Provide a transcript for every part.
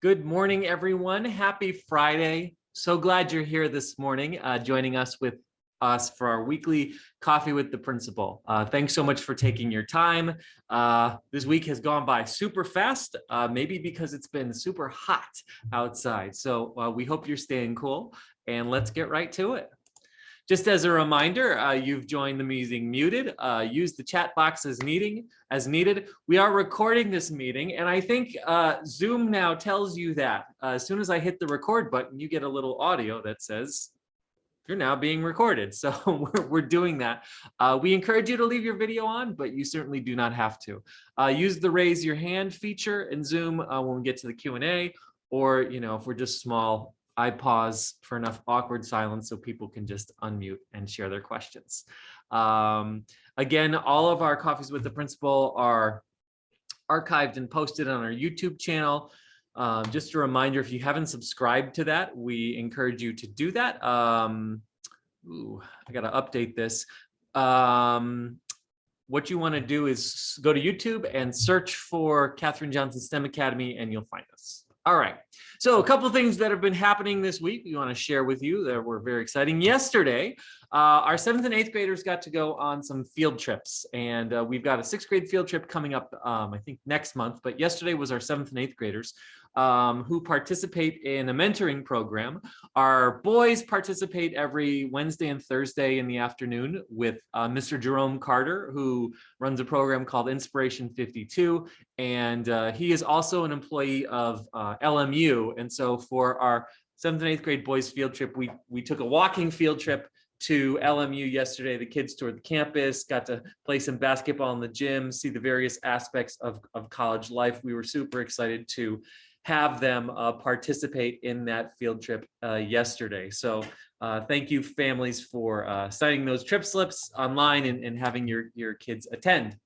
Good morning, everyone. Happy Friday. So glad you're here this morning, joining us for our weekly Coffee with the Principal. Thanks so much for taking your time. This week has gone by super fast, maybe because it's been super hot outside. So we hope you're staying cool, and let's get right to it. Just as a reminder, you've joined the meeting muted. Use the chat box as needed. We are recording this meeting, and I think Zoom now tells you that as soon as I hit the record button, you get a little audio that says you're now being recorded. So we're doing that. We encourage you to leave your video on, but you certainly do not have to. Use the raise your hand feature in Zoom when we get to the Q&A, or if we're just small, I pause for enough awkward silence so people can just unmute and share their questions. Again, all of our Coffees with the Principal are archived and posted on our YouTube channel. Just a reminder, if you haven't subscribed to that, we encourage you to do that. I got to update this. What you want to do is go to YouTube and search for Katherine Johnson STEM Academy, and you'll find us. All right, so a couple of things that have been happening this week we want to share with you that were very exciting. Yesterday, our 7th and 8th graders got to go on some field trips, and we've got a 6th grade field trip coming up, I think next month, but yesterday was our 7th and 8th graders who participate in a mentoring program. Our boys participate every Wednesday and Thursday in the afternoon with Mr. Jerome Carter, who runs a program called Inspiration 52, and he is also an employee of LMU. And so for our 7th and 8th grade boys field trip, we took a walking field trip to LMU yesterday. The kids toured the campus, got to play some basketball in the gym, see the various aspects of college life. We were super excited to have them participate in that field trip yesterday. So thank you, families, for signing those trip slips online and having your kids attend.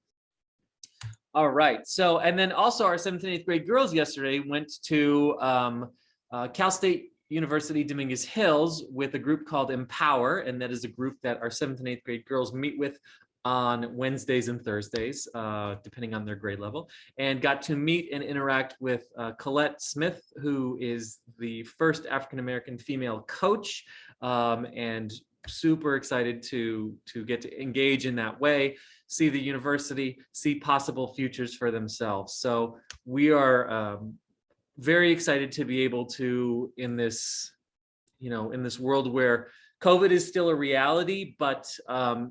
All right, so, and then also our 7th and 8th grade girls yesterday went to Cal State University Dominguez Hills with a group called EmpowHer, and that is a group that our 7th and 8th grade girls meet with on Wednesdays and Thursdays, depending on their grade level, and got to meet and interact with Colette Smith, who is the first African-American female coach, and super excited to get to engage in that way, see the university, see possible futures for themselves. So we are very excited to be able to, in this world where COVID is still a reality, but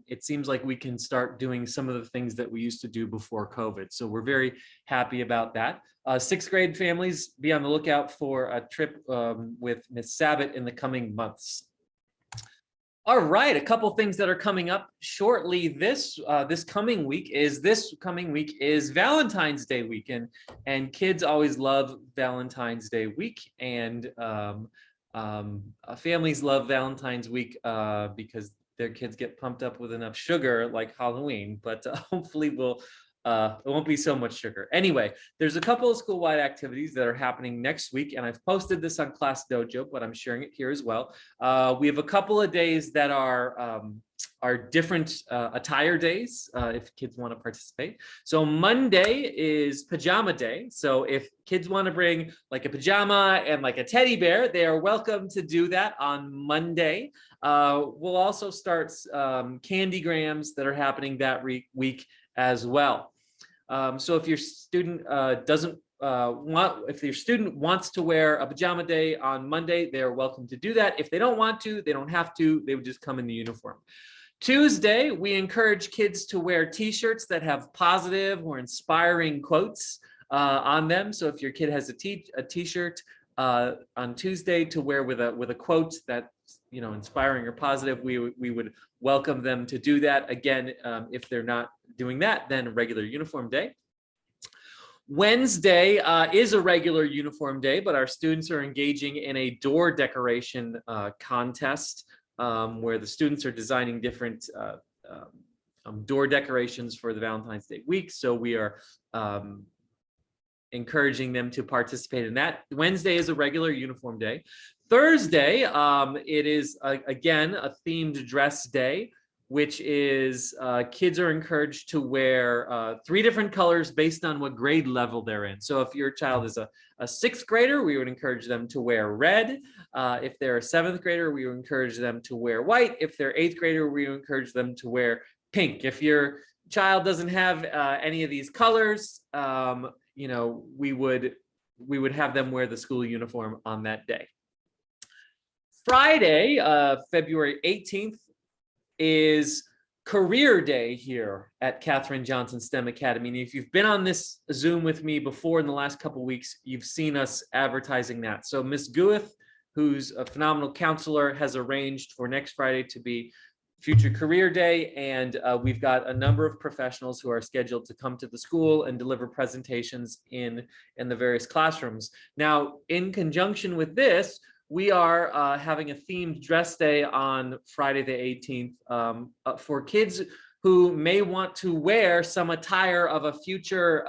it seems like we can start doing some of the things that we used to do before COVID. So we're very happy about that. 6th grade families, be on the lookout for a trip with Miss Sabat in the coming months. All right, a couple things that are coming up shortly. This coming week is Valentine's Day weekend, and kids always love Valentine's Day week, and families love Valentine's week because their kids get pumped up with enough sugar like Halloween, but hopefully it won't be so much sugar. Anyway, there's a couple of school-wide activities that are happening next week, and I've posted this on Class Dojo, but I'm sharing it here as well. We have a couple of days that are different attire days if kids want to participate. So Monday is pajama day. So if kids want to bring like a pajama and like a teddy bear, they are welcome to do that on Monday. We'll also start candygrams that are happening that week as well. So if your student if your student wants to wear a pajama day on Monday, they are welcome to do that. If they don't want to, they don't have to. They would just come in the uniform. Tuesday, we encourage kids to wear t-shirts that have positive or inspiring quotes on them. So if your kid has a t-shirt on Tuesday to wear with a quote that's inspiring or positive, we would welcome them to do that. Again, if they're not doing that, then regular uniform day. Wednesday is a regular uniform day, but our students are engaging in a door decoration contest where the students are designing different door decorations for the Valentine's Day week. So we are encouraging them to participate in that. Wednesday is a regular uniform day. Thursday, it is again a themed dress day which is kids are encouraged to wear 3 different colors based on what grade level they're in. So if your child is a 6th grader, we would encourage them to wear red. If they're a 7th grader, we would encourage them to wear white. If they're 8th grader, we would encourage them to wear pink. If your child doesn't have any of these colors, you know, we would have them wear the school uniform on that day. Friday, February 18th, is career day here at Katherine Johnson STEM Academy. And if you've been on this Zoom with me before in the last couple of weeks, you've seen us advertising that. So Miss Gueth, who's a phenomenal counselor, has arranged for next Friday to be Future Career Day. And we've got a number of professionals who are scheduled to come to the school and deliver presentations in the various classrooms. Now, in conjunction with this, we are having a themed dress day on Friday the 18th for kids who may want to wear some attire of a future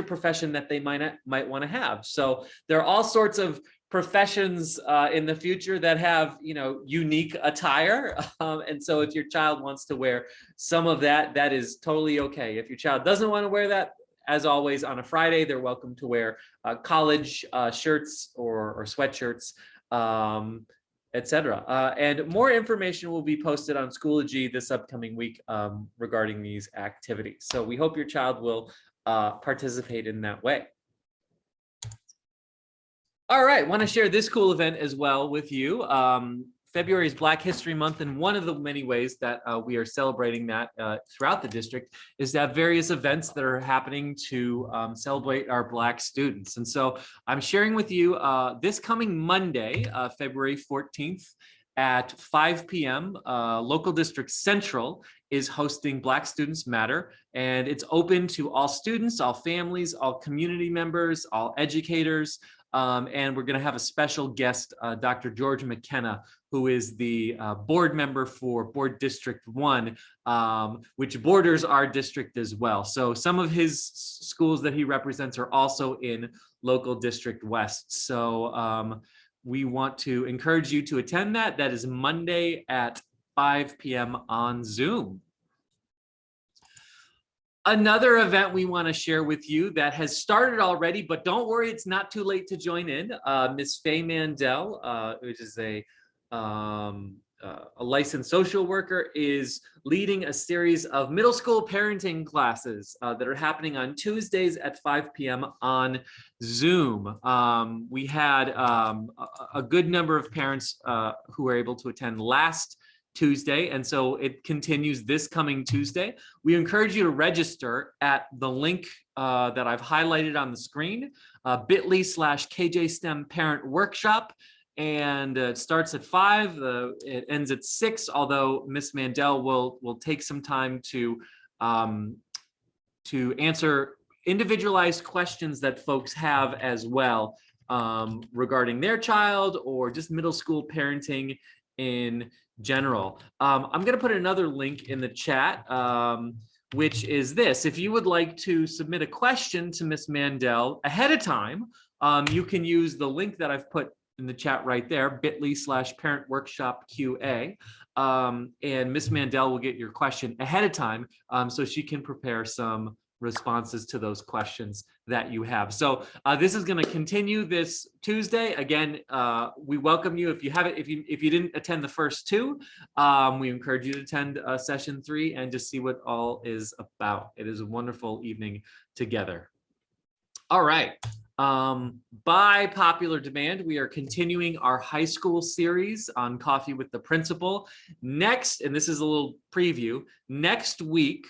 profession that they might want to have. So there are all sorts of professions in the future that have, you know, unique attire. And so if your child wants to wear some of that, that is totally okay. If your child doesn't want to wear that, as always, on a Friday, they're welcome to wear college shirts or sweatshirts, etc. And more information will be posted on Schoology this upcoming week regarding these activities. So we hope your child will participate in that way. All right, want to share this cool event as well with you. February is Black History Month, and one of the many ways that we are celebrating that throughout the district is to have various events that are happening to celebrate our Black students. And so I'm sharing with you this coming Monday, February 14th at 5 p.m. Local District Central is hosting Black Students Matter, and it's open to all students, all families, all community members, all educators. And we're going to have a special guest, Dr. George McKenna, who is the board member for Board District 1, which borders our district as well. So some of his schools that he represents are also in Local District West. So we want to encourage you to attend that. That is Monday at 5 p.m. on Zoom. Another event we want to share with you that has started already, but don't worry, it's not too late to join in. Miss Faye Mandell, which is a licensed social worker, is leading a series of middle school parenting classes that are happening on Tuesdays at 5 p.m. on Zoom. We had a good number of parents who were able to attend last Tuesday, and so it continues this coming Tuesday. We encourage you to register at the link that I've highlighted on the screen, bit.ly/KJ STEM Parent Workshop, and it starts at 5, it ends at 6, although Miss Mandell will take some time to answer individualized questions that folks have as well regarding their child or just middle school parenting in general. I'm going to put another link in the chat, which is this. If you would like to submit a question to Miss Mandell ahead of time, you can use the link that I've put in the chat right there, bit.ly/Parent Workshop QA. And Miss Mandell will get your question ahead of time so she can prepare some responses to those questions that you have. So this is going to continue this Tuesday. Again, we welcome you. If you haven't, if you didn't attend the first 2, we encourage you to attend session 3 and just see what all is about. It is a wonderful evening together. All right. By popular demand, we are continuing our high school series on Coffee with the Principal. Next, and this is a little preview, next week,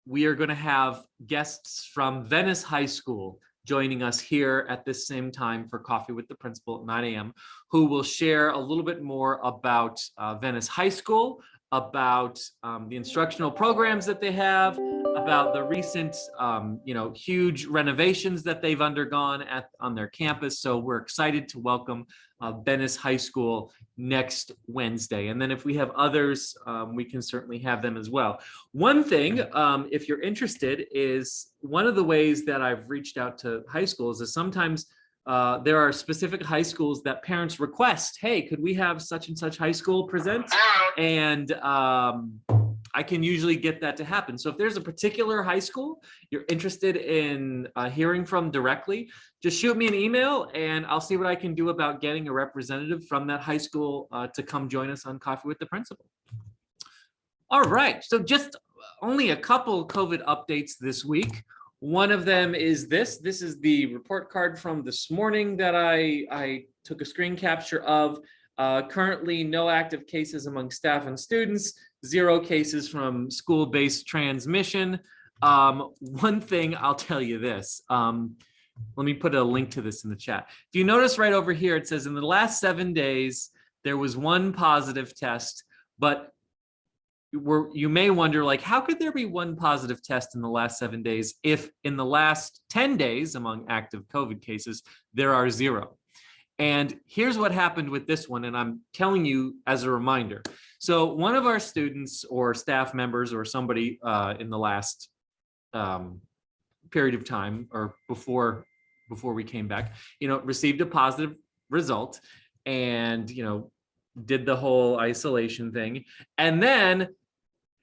we are going to have guests from Venice High School joining us here at this same time for Coffee with the Principal at 9 a.m., who will share a little bit more about Venice High School, about the instructional programs that they have, about the recent, huge renovations that they've undergone on their campus. So we're excited to welcome Venice High School next Wednesday. And then if we have others, we can certainly have them as well. One thing, if you're interested, is one of the ways that I've reached out to high schools is sometimes there are specific high schools that parents request, hey, could we have such and such high school present? And I can usually get that to happen. So if there's a particular high school you're interested in hearing from directly, just shoot me an email and I'll see what I can do about getting a representative from that high school to come join us on Coffee with the Principal. All right, so just only a couple COVID updates this week. One of them is this. This is the report card from this morning that I took a screen capture of. Currently, no active cases among staff and students, 0 cases from school-based transmission. One thing, I'll tell you this. Let me put a link to this in the chat. If you notice right over here, it says in the last 7 days, there was 1 positive test, but you may wonder, like, how could there be 1 positive test in the last 7 days if in the last 10 days among active COVID cases, there are 0? And here's what happened with this one, and I'm telling you as a reminder. So one of our students or staff members or somebody in the last period of time or before we came back, received a positive result and, did the whole isolation thing, and then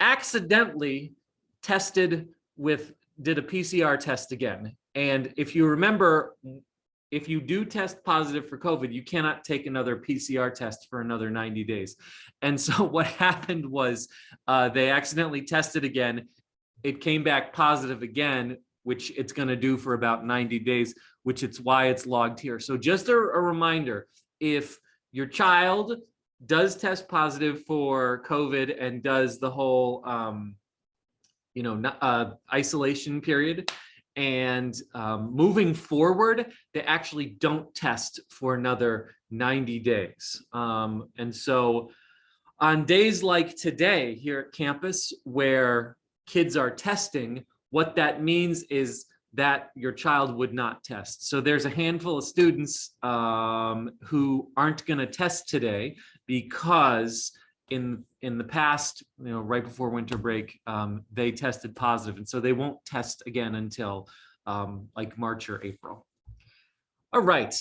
accidentally did a PCR test again. And if you remember, if you do test positive for COVID, you cannot take another PCR test for another 90 days. And so what happened was they accidentally tested again. It came back positive again, which it's going to do for about 90 days, which it's why it's logged here. So just a reminder, if your child does test positive for COVID and does the whole, isolation period, and moving forward, they actually don't test for another 90 days. And so on days like today here at campus, where kids are testing, what that means is that your child would not test. So there's a handful of students who aren't going to test today because in the past, right before winter break, they tested positive, and so they won't test again until like March or April. All right,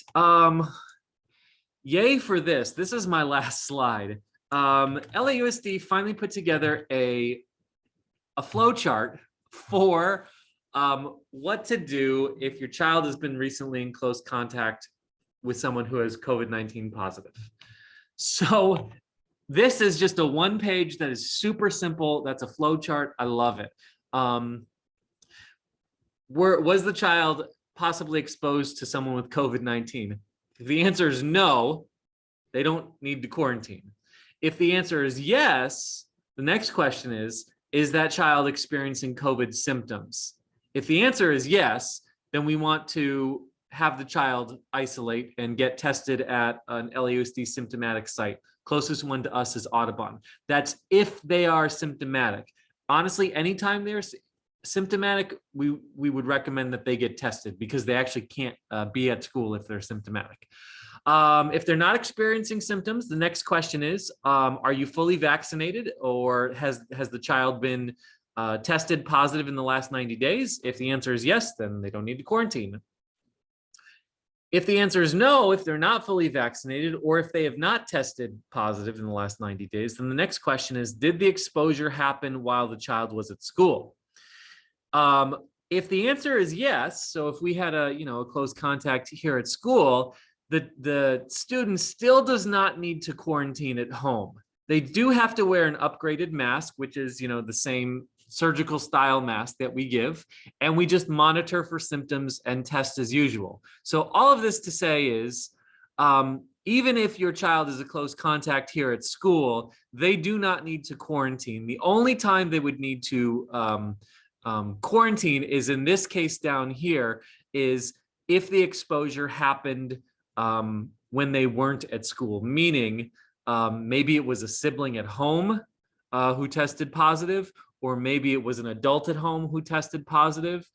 yay for this. This is my last slide. LAUSD finally put together a flow chart for what to do if your child has been recently in close contact with someone who has COVID-19 positive. So this is just a 1-page that is super simple. That's a flow chart. I love it. Was the child possibly exposed to someone with COVID-19? If the answer is no, they don't need to quarantine. If the answer is yes, the next question is that child experiencing COVID symptoms? If the answer is yes, then we want to have the child isolate and get tested at an LAUSD symptomatic site. Closest one to us is Audubon. That's if they are symptomatic. Honestly, anytime they're symptomatic, we would recommend that they get tested because they actually can't be at school if they're symptomatic. If they're not experiencing symptoms, the next question is, are you fully vaccinated, or has the child been tested positive in the last 90 days? If the answer is yes, then they don't need to quarantine. If the answer is no, if they're not fully vaccinated, or if they have not tested positive in the last 90 days, then the next question is, did the exposure happen while the child was at school? If the answer is yes, so if we had a close contact here at school, the student still does not need to quarantine at home. They do have to wear an upgraded mask, which is the same surgical style mask that we give, and we just monitor for symptoms and test as usual. So all of this to say is, even if your child is a close contact here at school, they do not need to quarantine. The only time they would need to quarantine is in this case down here, is if the exposure happened when they weren't at school, meaning maybe it was a sibling at home who tested positive, or maybe it was an adult at home who tested positive.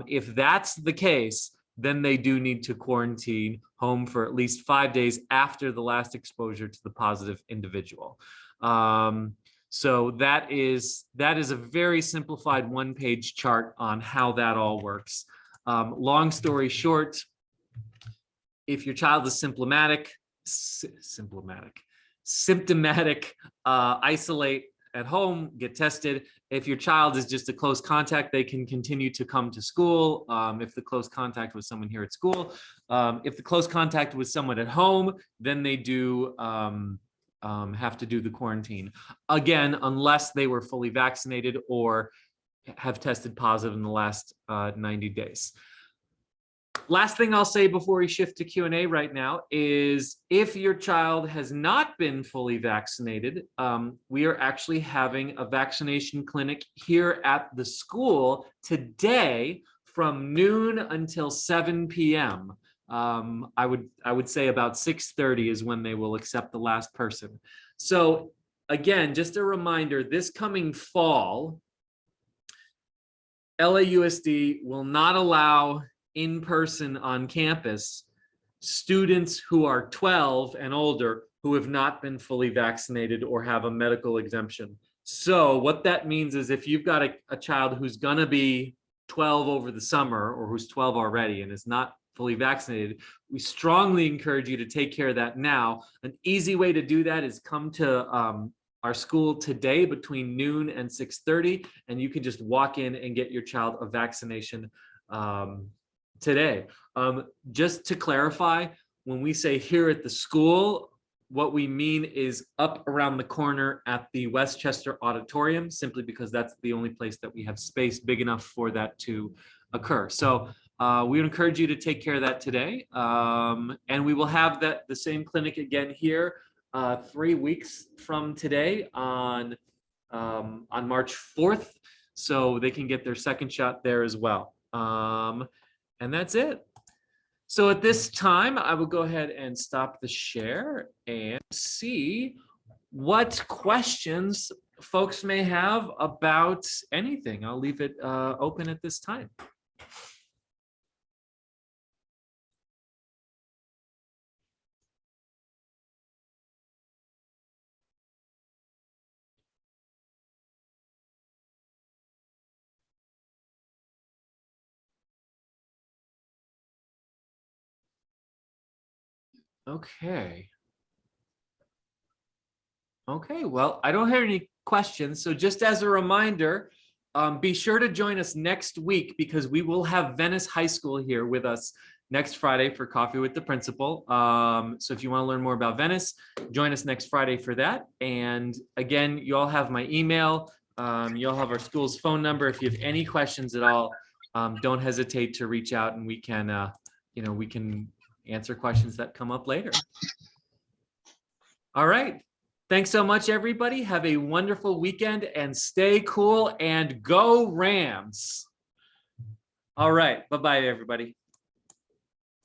If that's the case, then they do need to quarantine home for at least 5 days after the last exposure to the positive individual. So that is a very simplified 1-page chart on how that all works. Long story short, If your child is symptomatic, isolate at home, get tested. If your child is just a close contact, they can continue to come to school. If the close contact was someone here at school, if the close contact was someone at home, then they do have to do the quarantine. Again, unless they were fully vaccinated or have tested positive in the last 90 days. Last thing I'll say before we shift to Q&A right now is if your child has not been fully vaccinated, we are actually having a vaccination clinic here at the school today from noon until 7 p.m. I would say about 6:30 is when they will accept the last person. So again, just a reminder, this coming fall, LAUSD will not allow in person on campus students who are 12 and older who have not been fully vaccinated or have a medical exemption. So what that means is if you've got a child who's gonna be 12 over the summer or who's 12 already and is not fully vaccinated, we strongly encourage you to take care of that now. An easy way to do that is come to our school today between noon and 6:30, and you can just walk in and get your child a vaccination today. Just to clarify, when we say here at the school, what we mean is up around the corner at the Westchester Auditorium, simply because that's the only place that we have space big enough for that to occur. So we would encourage you to take care of that today. And we will have the same clinic again here 3 weeks from today on March 4th. So they can get their second shot there as well. And that's it. So at this time, I will go ahead and stop the share and see what questions folks may have about anything. I'll leave it open at this time. Okay. Okay, well, I don't have any questions. So just as a reminder, be sure to join us next week because we will have Venice High School here with us next Friday for Coffee with the Principal. So if you want to learn more about Venice, join us next Friday for that. And again, you all have my email. You all have our school's phone number. If you have any questions at all, don't hesitate to reach out and we can, we can answer questions that come up later. All right. Thanks so much, everybody. Have a wonderful weekend and stay cool and go Rams. All right. Bye-bye, everybody.